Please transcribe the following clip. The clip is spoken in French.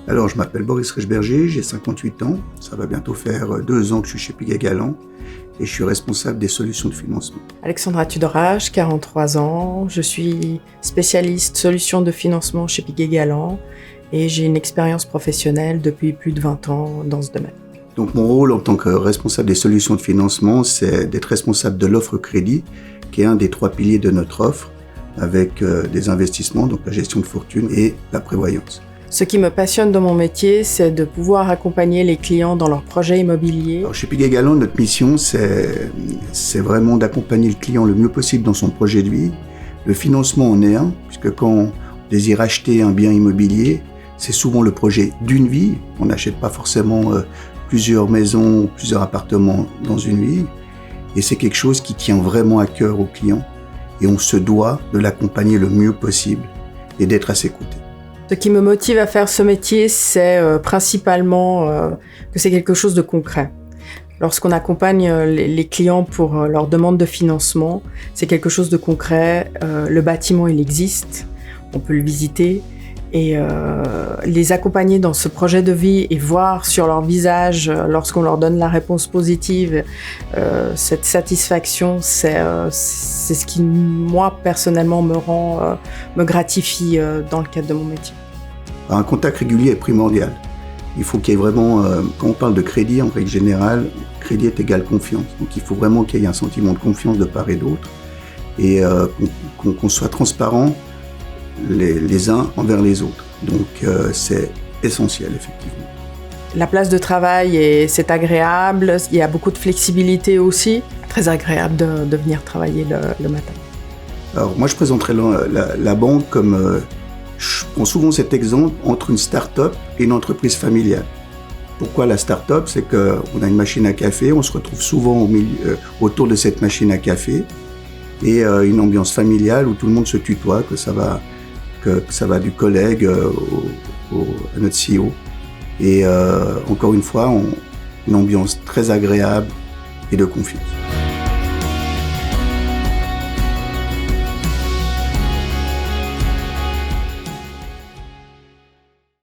Alors, je m'appelle Boris Rechberger, j'ai 58 ans. Ça va bientôt faire 2 ans que je suis chez Piguet Galland et je suis responsable des solutions de financement. Alexandra Tudorache, 43 ans. Je suis spécialiste solutions de financement chez Piguet Galland et j'ai une expérience professionnelle depuis plus de 20 ans dans ce domaine. Donc, mon rôle en tant que responsable des solutions de financement, c'est d'être responsable de l'offre crédit, qui est un des 3 piliers de notre offre, avec des investissements, donc la gestion de fortune et la prévoyance. Ce qui me passionne dans mon métier, c'est de pouvoir accompagner les clients dans leurs projets immobiliers. Alors, chez Piguet Galland, notre mission, c'est vraiment d'accompagner le client le mieux possible dans son projet de vie. Le financement en est un, puisque quand on désire acheter un bien immobilier, c'est souvent le projet d'une vie. On n'achète pas forcément plusieurs maisons, plusieurs appartements dans une vie. Et c'est quelque chose qui tient vraiment à cœur au client. Et on se doit de l'accompagner le mieux possible et d'être à ses côtés. Ce qui me motive à faire ce métier, c'est principalement que c'est quelque chose de concret. Lorsqu'on accompagne les clients pour leur demande de financement, c'est quelque chose de concret. Le bâtiment, il existe, on peut le visiter. Et les accompagner dans ce projet de vie et voir sur leur visage, lorsqu'on leur donne la réponse positive, cette satisfaction, c'est ce qui, moi, personnellement, me gratifie dans le cadre de mon métier. Un contact régulier est primordial. Il faut qu'il y ait vraiment, quand on parle de crédit, en règle générale, crédit est égal confiance. Donc il faut vraiment qu'il y ait un sentiment de confiance de part et d'autre et qu'on soit transparent les uns envers les autres. Donc c'est essentiel, effectivement. La place de travail, c'est agréable, il y a beaucoup de flexibilité aussi. Très agréable de venir travailler le matin. Alors moi, je présenterai la banque comme... je prends souvent cet exemple entre une start-up et une entreprise familiale. Pourquoi la start-up? C'est qu'on a une machine à café, on se retrouve souvent autour de cette machine à café et une ambiance familiale où tout le monde se tutoie, que ça va du collègue à notre CEO. Et encore une fois, une ambiance très agréable et de confiance.